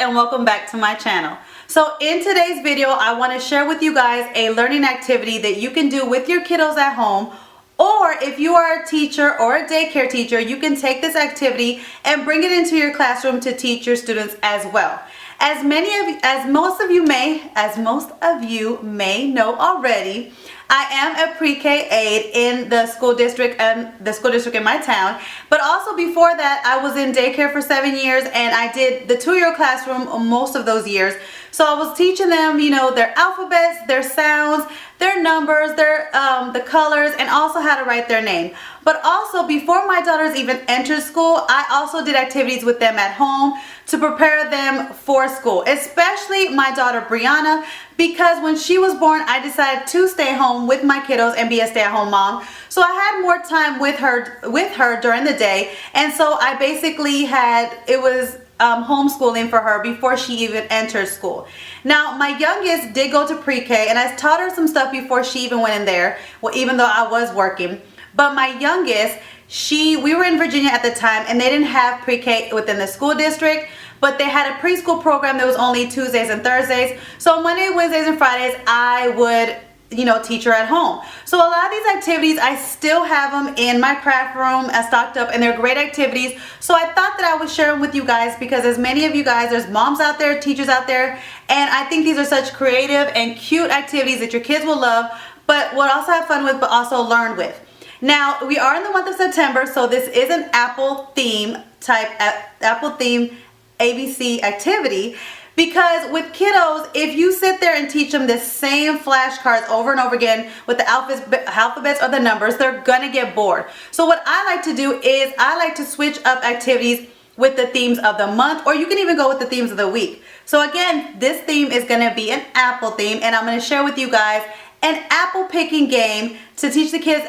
and welcome back to my channel. So in today's video, I want to share with you guys a learning activity that you can do with your kiddos at home, or if you are a teacher or a daycare teacher, you can take this activity and bring it into your classroom to teach your students as well. As most of you may know already, I am a pre-K aide in the school district in my town, but also before that I was in daycare for 7 years, and I did the 2-year classroom most of those years. So I was teaching them, you know, their alphabets, their sounds, their numbers, their the colors, and also how to write their name. But also, before my daughters even entered school, I also did activities with them at home to prepare them for school, especially my daughter Brianna, because when she was born, I decided to stay home with my kiddos and be a stay-at-home mom. So I had more time with her during the day, and so I basically was homeschooling for her before she even entered school. Now, my youngest did go to pre-K, and I taught her some stuff before she even went in there, well, even though I was working. But my youngest, we were in Virginia at the time, and they didn't have pre-K within the school district, but they had a preschool program that was only Tuesdays and Thursdays. So Monday, Wednesdays, and Fridays, I would, you know, teach her at home. So a lot of these activities, I still have them in my craft room stocked up, and they're great activities. So I thought that I would share them with you guys, because as many of you guys, there's moms out there, teachers out there, and I think these are such creative and cute activities that your kids will love, but will also have fun with, but also learn with. Now, we are in the month of September, so this is an Apple theme ABC activity, because with kiddos, if you sit there and teach them the same flashcards over and over again with the alphabets or the numbers, they're gonna get bored. So what I like to do is I like to switch up activities with the themes of the month, or you can even go with the themes of the week. So again, this theme is gonna be an apple theme, and I'm gonna share with you guys an apple picking game to teach the kids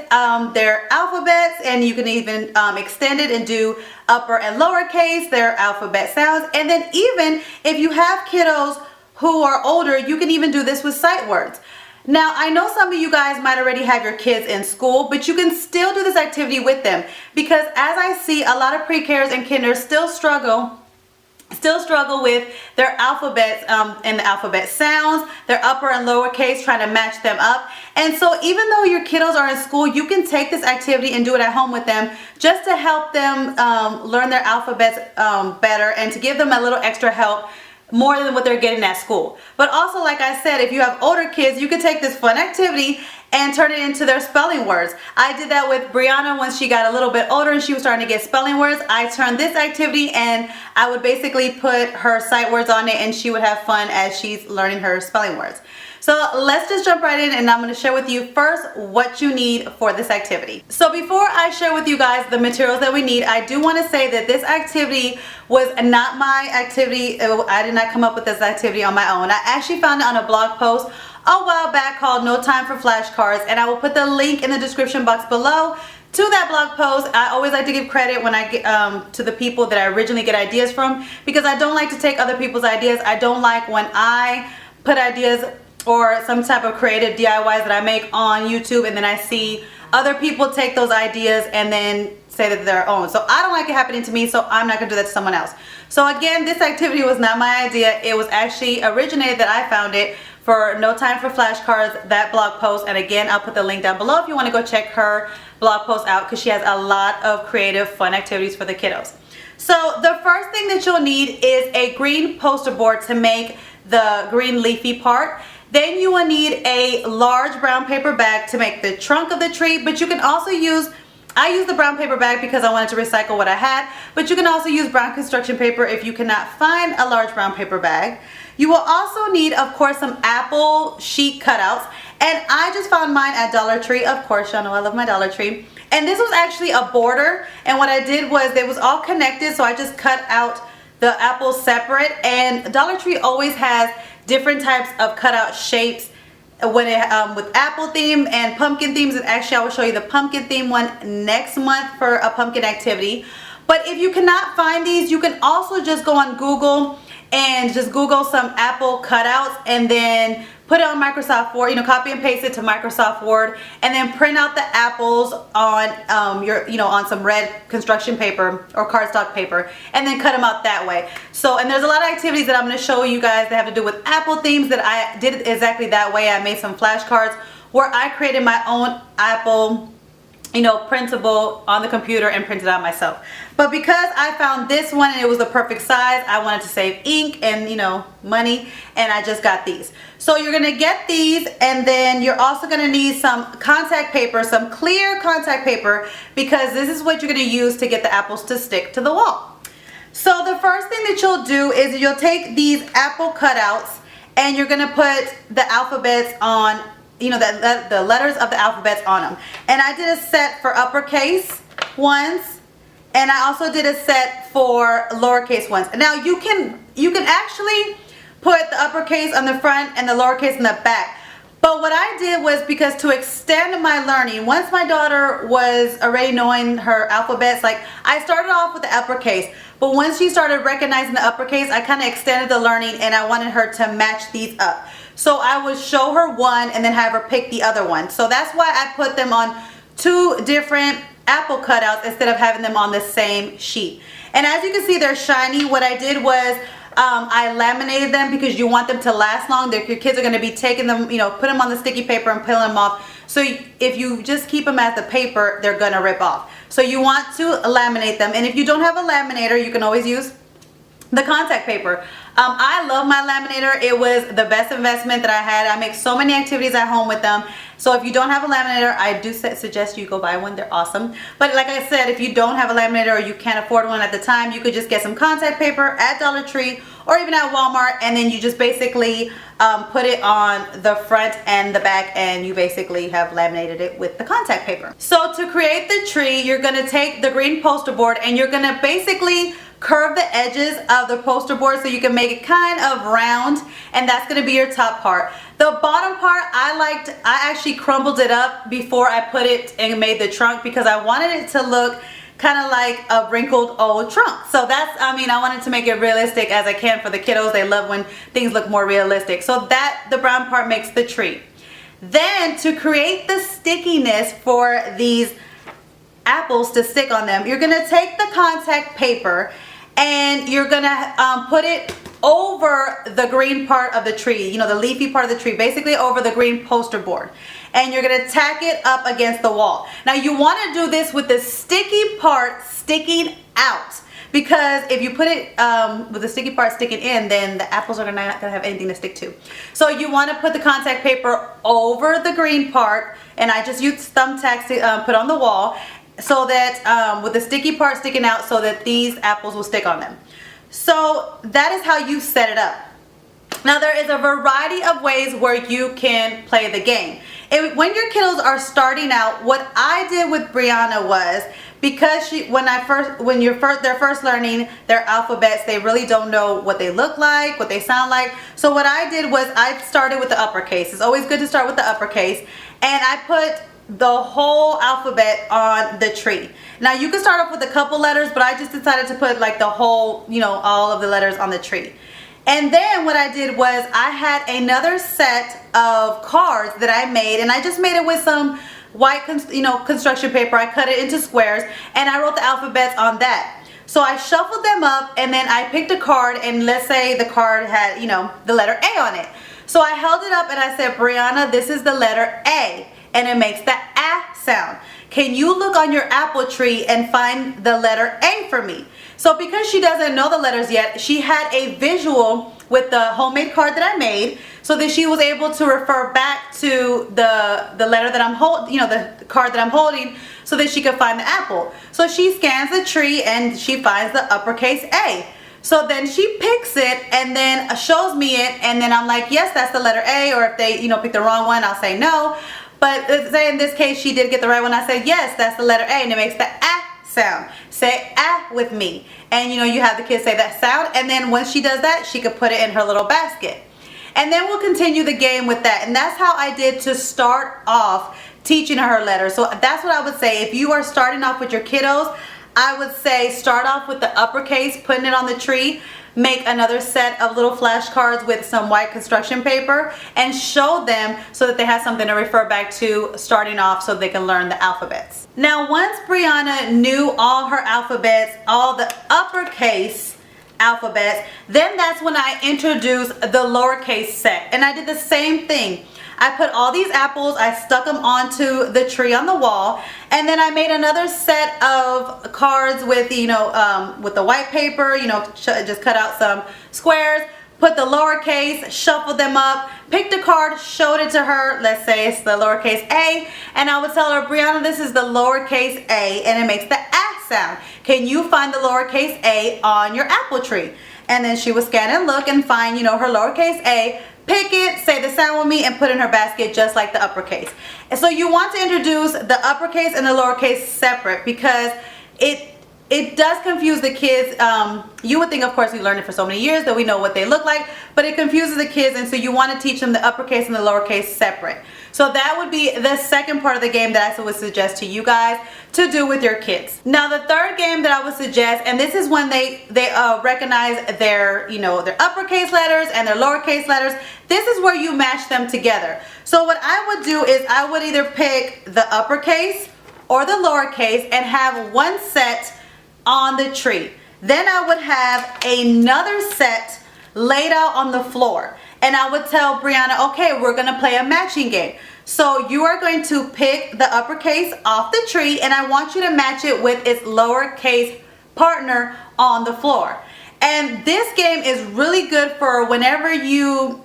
their alphabets, and you can even extend it and do upper and lowercase, their alphabet sounds. And then even if you have kiddos who are older, you can even do this with sight words. Now, I know some of you guys might already have your kids in school, but you can still do this activity with them, because as I see, a lot of pre-Kers and kinders still struggle with their alphabets and the alphabet sounds, their upper and lower case, trying to match them up. And so even though your kiddos are in school, you can take this activity and do it at home with them, just to help them learn their alphabets better, and to give them a little extra help, more than what they're getting at school. But also, like I said, if you have older kids, you can take this fun activity and turn it into their spelling words. I did that with Brianna when she got a little bit older and she was starting to get spelling words. I turned this activity and I would basically put her sight words on it, and she would have fun as she's learning her spelling words. So let's just jump right in, and I'm going to share with you first what you need for this activity. So before I share with you guys the materials that we need, I do want to say that this activity was not my activity. I did not come up with this activity on my own. I actually found it on a blog post a while back called No Time for Flashcards, and I will put the link in the description box below to that blog post. I always like to give credit when I get to the people that I originally get ideas from, because I don't like to take other people's ideas. I don't like when I put ideas or some type of creative DIYs that I make on YouTube, and then I see other people take those ideas and then say that they're their own. So I don't like it happening to me, so I'm not gonna do that to someone else. So again, this activity was not my idea. It was actually originated that I found it for No Time for Flashcards, that blog post. And again, I'll put the link down below if you want to go check her blog post out, because she has a lot of creative, fun activities for the kiddos. So the first thing that you'll need is a green poster board to make the green leafy part. Then you will need a large brown paper bag to make the trunk of the tree, but you can also I used the brown paper bag because I wanted to recycle what I had, but you can also use brown construction paper if you cannot find a large brown paper bag. You will also need, of course, some apple sheet cutouts, and I just found mine at Dollar Tree. Of course, y'all know I love my Dollar Tree. And this was actually a border, and what I did was they was all connected, so I just cut out the apples separate. And Dollar Tree always has different types of cutout shapes when with apple theme and pumpkin themes, and actually I will show you the pumpkin theme one next month for a pumpkin activity. But if you cannot find these, you can also just go on Google and just Google some apple cutouts and then put it on Microsoft Word, copy and paste it to Microsoft Word, and then print out the apples on your, on some red construction paper or cardstock paper, and then cut them out that way. So, and there's a lot of activities that I'm going to show you guys that have to do with apple themes that I did exactly that way. I made some flashcards where I created my own apple, printable on the computer and printed out myself. But because I found this one and it was the perfect size, I wanted to save ink and money, and I just got these. So you're gonna get these, and then you're also gonna need some contact paper, some clear contact paper, because this is what you're gonna use to get the apples to stick to the wall. So the first thing that you'll do is you'll take these apple cutouts and you're gonna put the alphabets on, the letters of the alphabets on them. And I did a set for uppercase ones, and I also did a set for lowercase ones. Now you can actually put the uppercase on the front and the lowercase in the back. But what I did was, because to extend my learning, once my daughter was already knowing her alphabets, like I started off with the uppercase, but once she started recognizing the uppercase, I kind of extended the learning and I wanted her to match these up. So I would show her one and then have her pick the other one. So that's why I put them on two different apple cutouts instead of having them on the same sheet. And as you can see, they're shiny. What I did was I laminated them because you want them to last long. Your kids are going to be taking them, put them on the sticky paper and peeling them off. So if you just keep them as the paper, they're going to rip off. So you want to laminate them. And if you don't have a laminator, you can always use the contact paper. I love my laminator. It was the best investment that I had. I make so many activities at home with them. So if you don't have a laminator, I do suggest you go buy one. They're awesome. But like I said, if you don't have a laminator or you can't afford one at the time, you could just get some contact paper at Dollar Tree or even at Walmart, and then you just basically put it on the front and the back, and you basically have laminated it with the contact paper. So to create the tree, you're going to take the green poster board and you're going to basically curve the edges of the poster board so you can make it kind of round, and that's going to be your top part. The bottom part, I actually crumbled it up before I put it and made the trunk, because I wanted it to look kind of like a wrinkled old trunk. So that's, I wanted to make it realistic as I can for the kiddos. They love when things look more realistic. So that, the brown part, makes the tree. Then to create the stickiness for these apples to stick on them, you're gonna take the contact paper and you're gonna put it over the green part of the tree, the leafy part of the tree, basically over the green poster board. And you're gonna tack it up against the wall. Now you wanna do this with the sticky part sticking out, because if you put it with the sticky part sticking in, then the apples are not gonna have anything to stick to. So you wanna put the contact paper over the green part, and I just used thumbtacks to put on the wall, so that with the sticky part sticking out, so that these apples will stick on them. So that is how you set it up. Now there is a variety of ways where you can play the game. When your kiddos are starting out, what I did with Brianna was, because they're first learning their alphabets, they really don't know what they look like, what they sound like. So what I did was I started with the uppercase. It's always good to start with the uppercase, and I put the whole alphabet on the tree. Now you can start off with a couple letters, but I just decided to put like the whole, all of the letters on the tree. And then what I did was I had another set of cards that I made, and I just made it with some white construction paper. I cut it into squares and I wrote the alphabets on that. So I shuffled them up, and then I picked a card, and let's say the card had, the letter A on it. So I held it up and I said, Brianna, this is the letter A, and it makes the A sound. Can you look on your apple tree and find the letter A for me? So because she doesn't know the letters yet, she had a visual with the homemade card that I made, so that she was able to refer back to the letter that I'm holding, the card that I'm holding, so that she could find the apple. So she scans the tree and she finds the uppercase A. So then she picks it and then shows me it, and then I'm like, yes, that's the letter A. Or if they pick the wrong one, I'll say no. But say in this case she did get the right one, I said yes, that's the letter A, and it makes the A sound. Say ah with me, and you have the kids say that sound, and then once she does that, she could put it in her little basket. And then we'll continue the game with that. And that's how I did to start off teaching her letters. So that's what I would say. If you are starting off with your kiddos, I would say start off with the uppercase, putting it on the tree. Make another set of little flashcards with some white construction paper and show them so that they have something to refer back to starting off so they can learn the alphabets. Now once Brianna knew all her alphabets, all the uppercase alphabets, then that's when I introduced the lowercase set. And I did the same thing. I put all these apples, I stuck them onto the tree on the wall, and then I made another set of cards with, with the white paper, just cut out some squares, put the lowercase, shuffled them up, picked a card, showed it to her, let's say it's the lowercase a, and I would tell her, Brianna, this is the lowercase a, and it makes the a sound. Can you find the lowercase a on your apple tree? And then she would scan and look and find, her lowercase a, pick it, say the sound with me, and put it in her basket just like the uppercase. And so you want to introduce the uppercase and the lowercase separate because it does confuse the kids. You would think, of course, we learned it for so many years that we know what they look like, but it confuses the kids, and so you want to teach them the uppercase and the lowercase separate. So that would be the second part of the game that I would suggest to you guys to do with your kids. Now the third game that I would suggest, and this is when they recognize their their uppercase letters and their lowercase letters. This is where you match them together. So what I would do is I would either pick the uppercase or the lowercase and have one set on the tree. Then I would have another set laid out on the floor. And I would tell Brianna, okay, we're gonna play a matching game. So you are going to pick the uppercase off the tree and I want you to match it with its lowercase partner on the floor. And this game is really good for whenever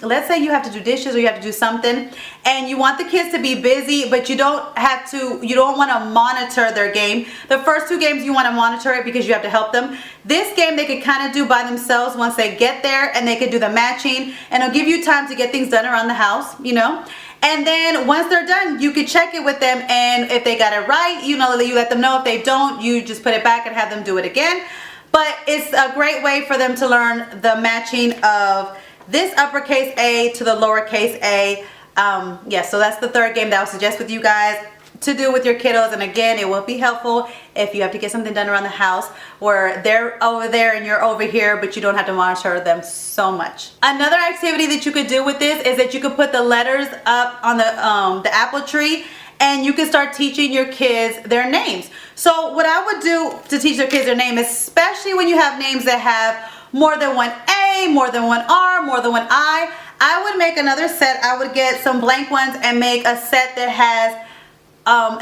let's say you have to do dishes or you have to do something and you want the kids to be busy, but you don't want to monitor their game. The first two games you want to monitor it because you have to help them. This game they could kind of do by themselves once they get there, and they could do the matching, and it'll give you time to get things done around the house, And then once they're done, you could check it with them, and if they got it right, you let them know. If they don't, you just put it back and have them do it again. But it's a great way for them to learn the matching of this uppercase A to the lowercase a. So that's the third game that I would suggest with you guys to do with your kiddos. And again, it will be helpful if you have to get something done around the house where they're over there and you're over here, but you don't have to monitor them so much. Another activity that you could do with this is that you could put the letters up on the apple tree, and you can start teaching your kids their names. So what I would do to teach your kids their name, especially when you have names that have more than one A, more than one R, more than one I would make another set. I would get some blank ones and make a set that has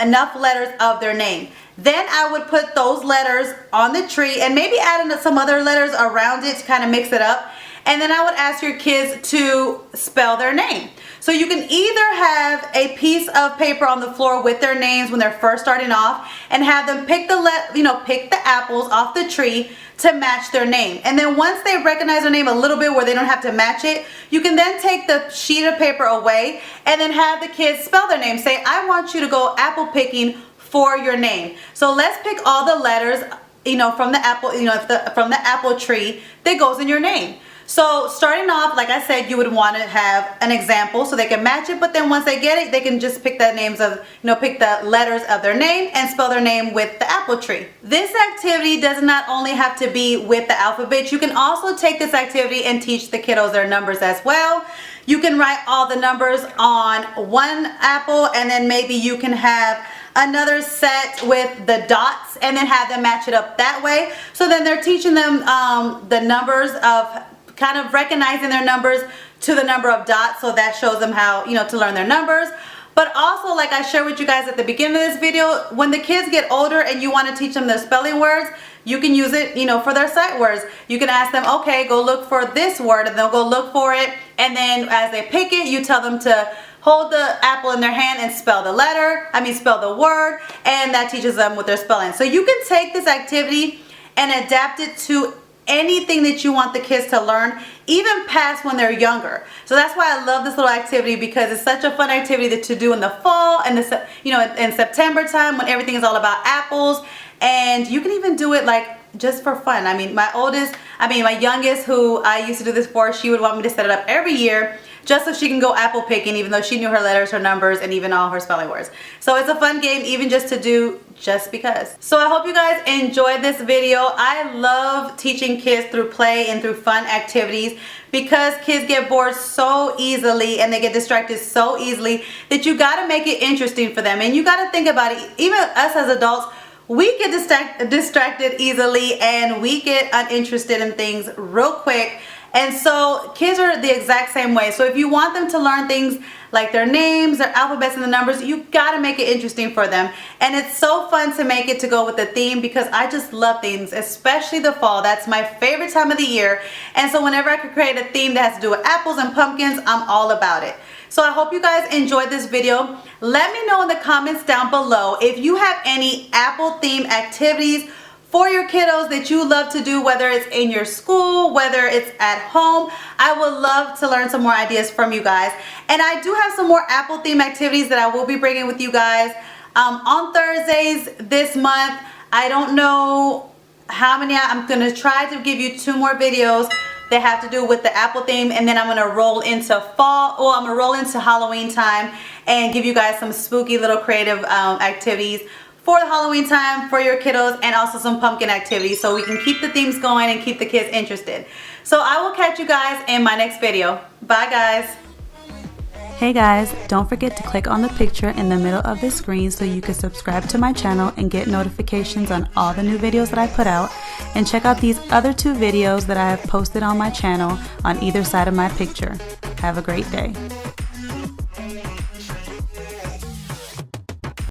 enough letters of their name. Then I would put those letters on the tree and maybe add in some other letters around it to kind of mix it up. And then I would ask your kids to spell their name. So you can either have a piece of paper on the floor with their names when they're first starting off and have them pick the apples off the tree to match their name. And then once they recognize their name a little bit where they don't have to match it, you can then take the sheet of paper away and then have the kids spell their name. Say, I want you to go apple picking for your name. So let's pick all the letters, from the apple, from the apple tree that goes in your name. So starting off, like I said, you would want to have an example so they can match it, but then once they get it, they can just pick the names of, pick the letters of their name and spell their name with the apple tree. This activity does not only have to be with the alphabet, you can also take this activity and teach the kiddos their numbers as well. You can write all the numbers on one apple, and then maybe you can have another set with the dots and then have them match it up that way. So then they're teaching them the numbers of kind of recognizing their numbers to the number of dots, so that shows them how, to learn their numbers. But also, like I shared with you guys at the beginning of this video, when the kids get older and you want to teach them their spelling words, you can use it, for their sight words. You can ask them, okay, go look for this word, and they'll go look for it, and then as they pick it, you tell them to hold the apple in their hand and spell the word, and that teaches them what they're spelling. So you can take this activity and adapt it to anything that you want the kids to learn, even past when they're younger. So that's why I love this little activity, because it's such a fun activity to do in the fall and in September time when everything is all about apples. And you can even do it like just for fun. My youngest, who I used to do this for, she would want me to set it up every year just so she can go apple picking, even though she knew her letters, her numbers, and even all her spelling words. So it's a fun game, even just to do just because. So I hope you guys enjoyed this video. I love teaching kids through play and through fun activities, because kids get bored so easily and they get distracted so easily that you got to make it interesting for them. And you got to think about it, even us as adults, we get distracted easily and we get uninterested in things real quick. And so kids are the exact same way. So if you want them to learn things like their names, their alphabets, and the numbers, you gotta make it interesting for them. And it's so fun to make it to go with the theme, because I just love themes, especially the fall. That's my favorite time of the year. And so whenever I could create a theme that has to do with apples and pumpkins, I'm all about it. So I hope you guys enjoyed this video. Let me know in the comments down below if you have any apple themed activities for your kiddos that you love to do, whether it's in your school, whether it's at home. I would love to learn some more ideas from you guys. And I do have some more apple themed activities that I will be bringing with you guys on Thursdays this month. I don't know how many. I'm gonna try to give you 2 more videos that have to do with the apple theme, and then I'm gonna roll into fall, or I'm gonna roll into Halloween time and give you guys some spooky little creative activities for the Halloween time for your kiddos, and also some pumpkin activities, so we can keep the themes going and keep the kids interested. So I will catch you guys in my next video. Bye guys. Hey guys, don't forget to click on the picture in the middle of the screen so you can subscribe to my channel and get notifications on all the new videos that I put out, and check out these other 2 videos that I have posted on my channel on either side of my picture. Have a great day.